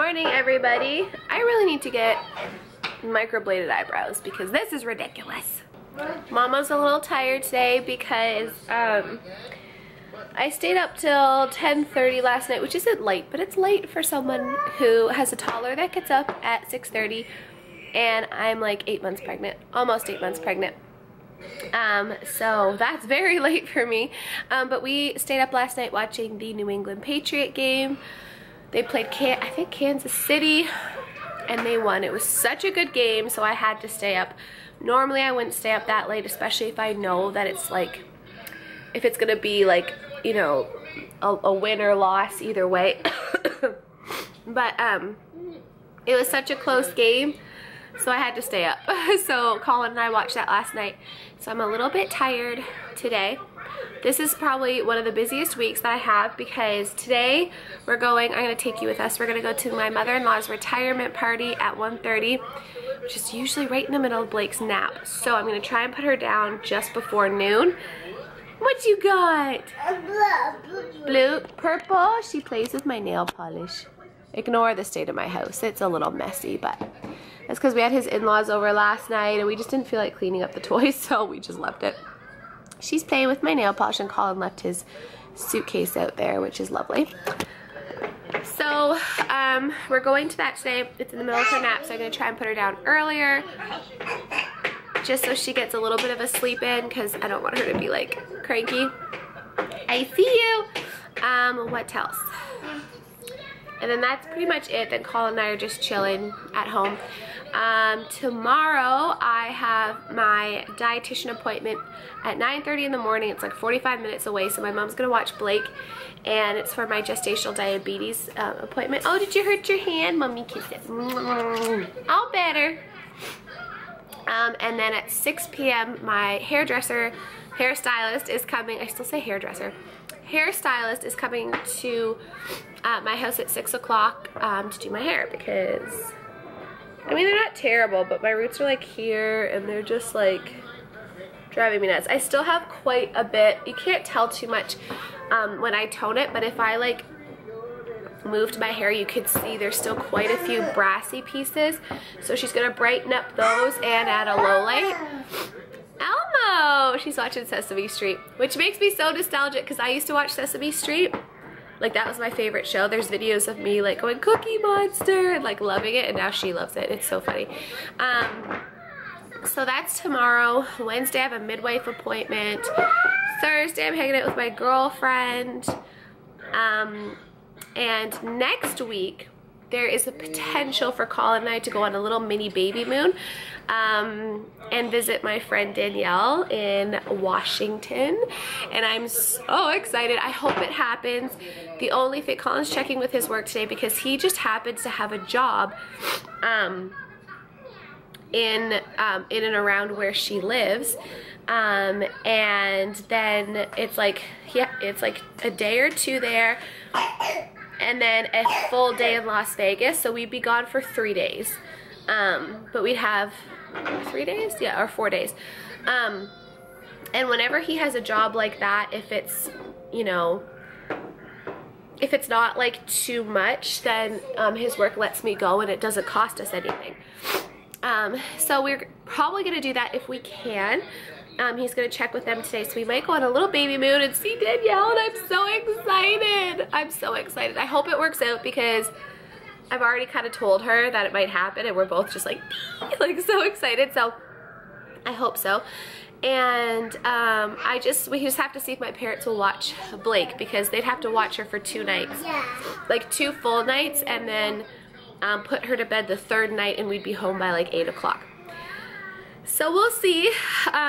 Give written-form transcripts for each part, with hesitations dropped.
Morning, everybody. I really need to get microbladed eyebrows because this is ridiculous. Mama's a little tired today because I stayed up till 10:30 last night, which isn't late, but it's late for someone who has a toddler that gets up at 6:30, and I'm like 8 months pregnant, almost 8 months pregnant. So that's very late for me. But we stayed up last night watching the New England Patriot game. They played, I think, Kansas City, and they won. It was such a good game, so I had to stay up. Normally I wouldn't stay up that late, especially if I know that it's like, if it's gonna be like, you know, a win or loss either way. But it was such a close game, so I had to stay up. So Colin and I watched that last night, so I'm a little bit tired today. This is probably one of the busiest weeks that I have because today I'm gonna take you with us. We're gonna go to my mother-in-law's retirement party at 1:30, which is usually right in the middle of Blake's nap. So I'm gonna try and put her down just before noon. What you got? Blue, purple. She plays with my nail polish. Ignore the state of my house. It's a little messy, but that's because we had his in-laws over last night and we just didn't feel like cleaning up the toys, so we just left it. She's playing with my nail polish, and Colin left his suitcase out there, which is lovely. So we're going to that today. It's in the middle of her nap, so I'm going to try and put her down earlier just so she gets a little bit of a sleep in because I don't want her to be like cranky. I see you. What else? And then that's pretty much it. Then Colin and I are just chilling at home. Tomorrow I have my dietitian appointment at 9:30 in the morning. It's like 45 minutes away, so my mom's gonna watch Blake, and it's for my gestational diabetes appointment. Oh, did you hurt your hand? Mommy kiss it. All better. And then at 6 p.m. my hairstylist is coming. I still say hairdresser. Hairstylist is coming to my house at 6 o'clock to do my hair because, I mean, they're not terrible, but my roots are like here and they're just like driving me nuts. I still have quite a bit. You can't tell too much when I tone it, but if I like moved my hair, you could see there's still quite a few brassy pieces. So she's gonna brighten up those and add a low light. Elmo! She's watching Sesame Street, which makes me so nostalgic because I used to watch Sesame Street. Like, that was my favorite show. There's videos of me like going Cookie Monster and like loving it, and now she loves it. It's so funny. So that's tomorrow. Wednesday I have a midwife appointment. Thursday I'm hanging out with my girlfriend. And next week there is a potential for Colin and I to go on a little mini baby moon and visit my friend Danielle in Washington, and I'm so excited. I hope it happens. The only thing, Colin's checking with his work today because he just happens to have a job in and around where she lives, and then it's like, yeah, it's like a day or two there and then a full day in Las Vegas, so we'd be gone for 3 days. But we'd have 3 days? Yeah, or 4 days. And whenever he has a job like that, if it's, you know, if it's not like too much, then his work lets me go and it doesn't cost us anything. So we're probably gonna do that if we can. He's gonna check with them today, so we might go on a little baby moon and see Danielle, and I'm so excited. I'm so excited. I hope it works out because I've already kind of told her that it might happen, and we're both just like so excited. So I hope so. And we just have to see if my parents will watch Blake because they'd have to watch her for 2 nights, like 2 full nights, and then put her to bed the 3rd night, and we'd be home by like 8 o'clock. So we'll see.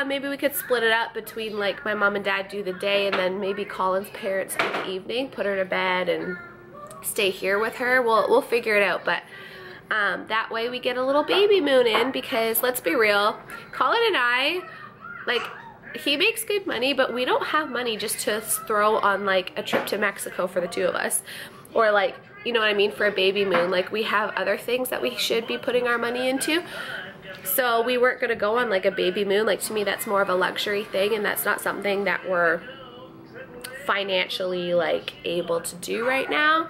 Maybe we could split it up between like my mom and dad do the day, and then maybe Colin's parents do the evening, put her to bed and stay here with her. We'll figure it out, but that way we get a little baby moon in because let's be real, Colin and I, like, he makes good money, but we don't have money just to throw on like a trip to Mexico for the 2 of us, or like, you know what I mean, for a baby moon. Like, we have other things that we should be putting our money into. So we weren't gonna go on like a baby moon. Like, to me that's more of a luxury thing, and that's not something that we're financially like able to do right now.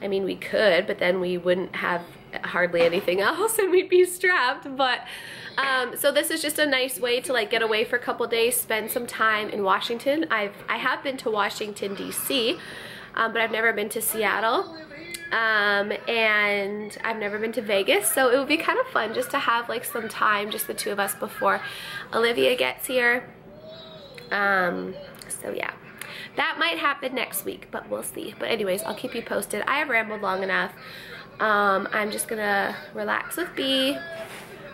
I mean, we could, but then we wouldn't have hardly anything else and we'd be strapped. But so this is just a nice way to like get away for a couple days, spend some time in Washington. I have been to Washington, D.C., but I've never been to Seattle. And I've never been to Vegas, so it would be kind of fun just to have like some time, just the two of us, before Olivia gets here. So yeah, that might happen next week, but we'll see. But anyways, I'll keep you posted. I have rambled long enough. I'm just gonna relax with B.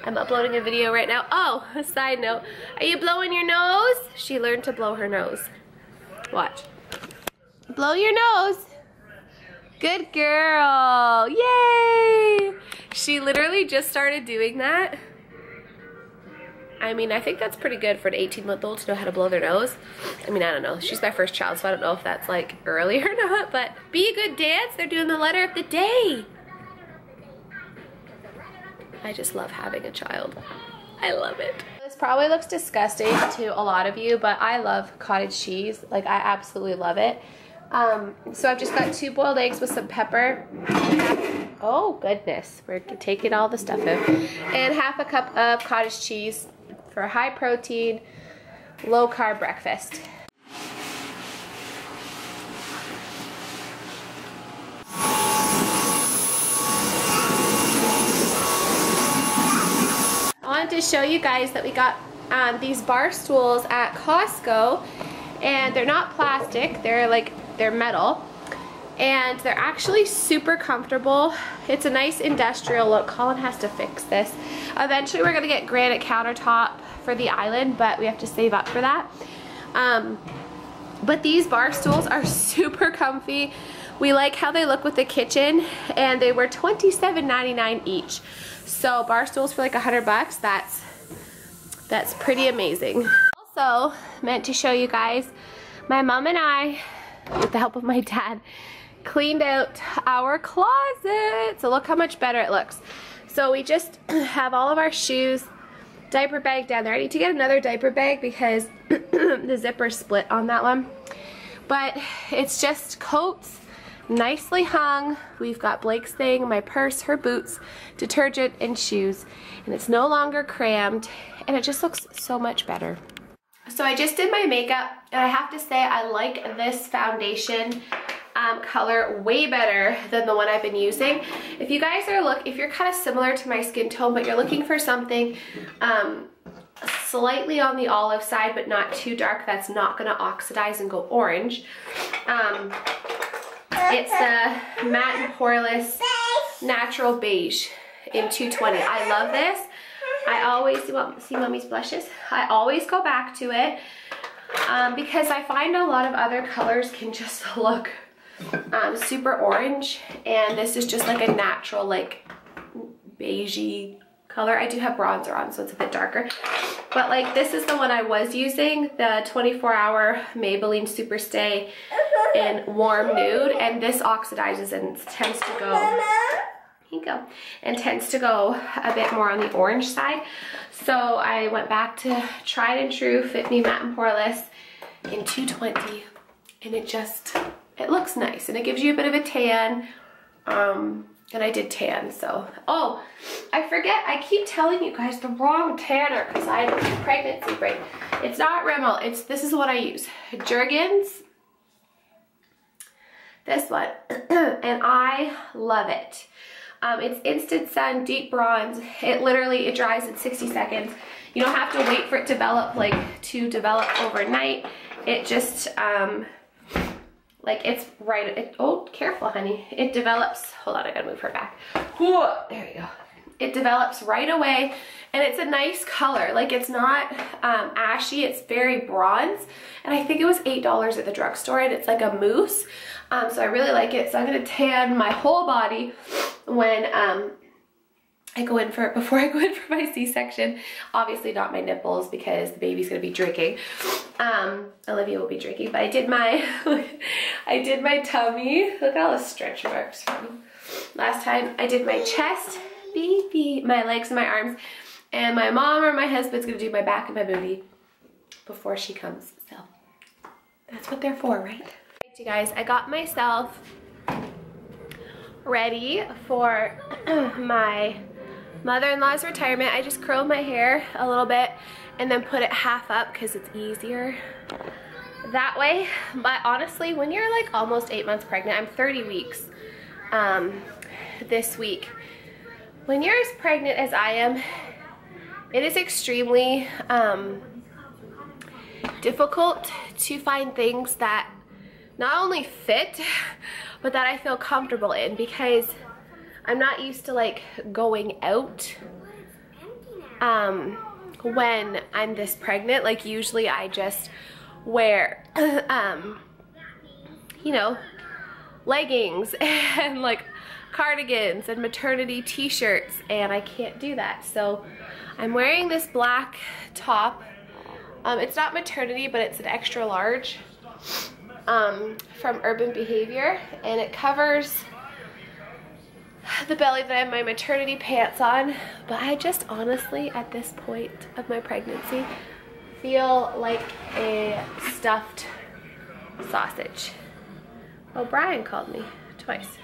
I'm uploading a video right now. Oh, a side note, are you blowing your nose? She learned to blow her nose. Watch. Blow your nose. Good girl. Yay! She literally just started doing that. I mean, I think that's pretty good for an 18-month-old to know how to blow their nose. I mean, I don't know. She's my first child, so I don't know if that's like early or not, but be a good dance. They're doing the letter of the day. I just love having a child. I love it. This probably looks disgusting to a lot of you, but I love cottage cheese. Like, I absolutely love it. So I've just got 2 boiled eggs with some pepper. Oh goodness, we're taking all the stuff out. And half a cup of cottage cheese for a high protein, low carb breakfast. I wanted to show you guys that we got these bar stools at Costco, and they're not plastic, they're metal, and they're actually super comfortable. It's a nice industrial look. Colin has to fix this. Eventually we're gonna get granite countertop for the island, but we have to save up for that. But these bar stools are super comfy. We like how they look with the kitchen, and they were $27.99 each. So bar stools for like $100, that's pretty amazing. Also meant to show you guys, my mom and I, with the help of my dad, cleaned out our closet. So look how much better it looks. So we just have all of our shoes, diaper bag down there. I need to get another diaper bag because the zipper split on that one. But it's just coats, nicely hung. We've got Blake's thing, my purse, her boots, detergent, and shoes. And it's no longer crammed, and it just looks so much better. So I just did my makeup, and I have to say I like this foundation color way better than the one I've been using. If you guys are if you're kind of similar to my skin tone, but you're looking for something slightly on the olive side, but not too dark, that's not gonna oxidize and go orange. It's the Matte and Poreless Natural Beige in 220. I love this. I always, see mommy's blushes? I always go back to it because I find a lot of other colors can just look super orange, and this is just like a natural, like, beigey color. I do have bronzer on, so it's a bit darker. But like, this is the one I was using, the 24-hour Maybelline Superstay in Warm Nude, and this oxidizes and tends to go, here you go, and tends to go a bit more on the orange side. So I went back to tried and true Fit Me Matte and Poreless in 220, and it looks nice, and it gives you a bit of a tan. And I did tan, so. Oh, I forget, I keep telling you guys the wrong tanner because I have pregnancy brain. It's not Rimmel, this is what I use. Jergens, this one, and I love it. It's Instant Sun Deep Bronze. It dries in 60 seconds. You don't have to wait for it to develop overnight. It just, it's right, oh, careful, honey. It develops, hold on, I gotta move her back. There you go. It develops right away, and it's a nice color. Like, it's not ashy, it's very bronze, and I think it was $8 at the drugstore, and it's like a mousse. So I really like it, so I'm gonna tan my whole body when before I go in for my C-section. Obviously not my nipples because the baby's gonna be drinking. Olivia will be drinking, but I did my tummy. Look at all the stretch marks from last time. I did my chest, my legs and my arms, and my mom or my husband's gonna do my back and my booty before she comes. So that's what they're for, right? Alright, you guys, I got myself ready for my mother-in-law's retirement. I just curled my hair a little bit and then put it half up because it's easier that way. But honestly, when you're like almost 8 months pregnant, I'm 30 weeks this week. When you're as pregnant as I am, it is extremely difficult to find things that not only fit, but that I feel comfortable in, because I'm not used to like going out when I'm this pregnant. Like usually I just wear you know, leggings and like cardigans and maternity t-shirts, and I can't do that. So I'm wearing this black top. It's not maternity, but it's an extra large from Urban Behavior, and it covers the belly that I have my maternity pants on. But I just honestly, at this point of my pregnancy, feel like a stuffed sausage. Oh, Brian called me twice.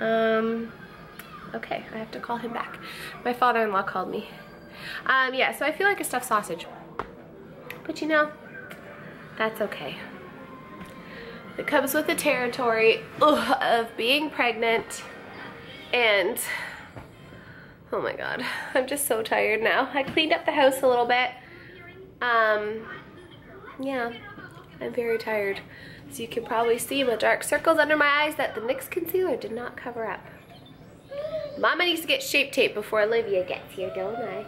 Okay, I have to call him back. My father-in-law called me. Yeah, so I feel like a stuffed sausage. But you know, that's okay. It comes with the territory of being pregnant, and oh my god, I'm just so tired now. I cleaned up the house a little bit. Yeah, I'm very tired. So you can probably see the dark circles under my eyes that the NYX concealer did not cover up. Mama needs to get Shape Tape before Olivia gets here, don't I?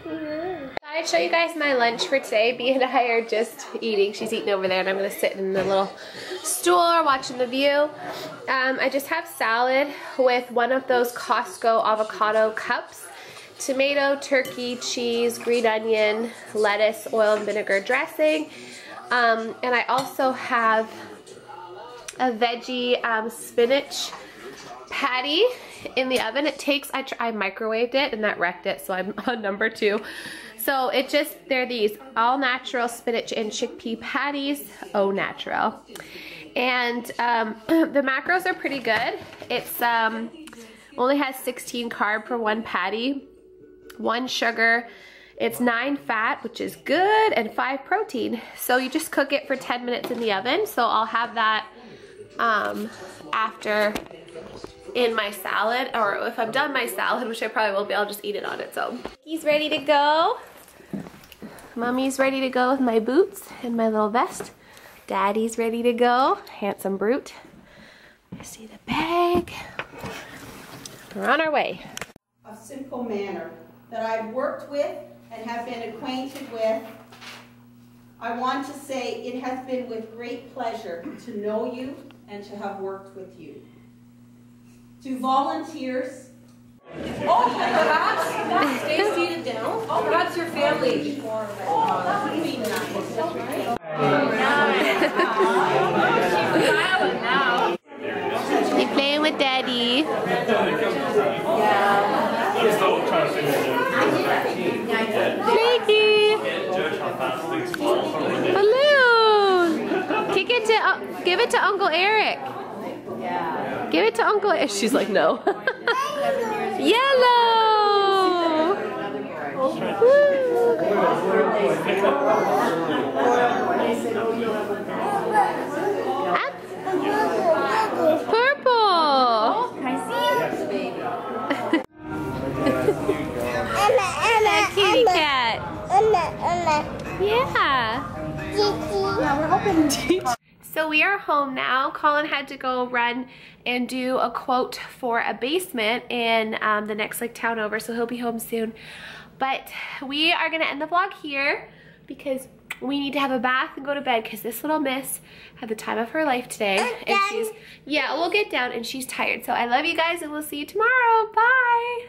Yeah. I'd show you guys my lunch for today. Bea and I are just eating. She's eating over there, and I'm gonna sit in the little stool watching the view. I just have salad with one of those Costco avocado cups, tomato, turkey, cheese, green onion, lettuce, oil and vinegar dressing. And I also have a veggie spinach patty in the oven. It takes, I microwaved it and that wrecked it, so I'm on number 2. So it just, they're these all natural spinach and chickpea patties, au natural. And the macros are pretty good. It's only has 16 carb for one patty, 1 sugar. It's 9 fat, which is good, and 5 protein. So you just cook it for 10 minutes in the oven. So I'll have that after in my salad, or if I'm done my salad, which I probably will be, I'll just eat it on its own. He's ready to go. Mommy's ready to go with my boots and my little vest. Daddy's ready to go. Handsome brute. You see the bag. We're on our way. A simple manner that I've worked with and have been acquainted with. I want to say it has been with great pleasure to know you and to have worked with you. To volunteers. Oh, perhaps stay seated down. Oh, perhaps your family before. Oh, that would be nice. You playing with Daddy? Flaky! Balloon! Give it to Uncle Eric. Give it to Uncle Eric. She's like, no. Yellow! Purple! Kitty cat. Yeah. We're hoping to So we are home now. Colin had to go run and do a quote for a basement in the next like town over, so he'll be home soon. But we are gonna end the vlog here because we need to have a bath and go to bed because this little miss had the time of her life today. And she's, yeah, we'll get down and she's tired. So I love you guys and we'll see you tomorrow. Bye.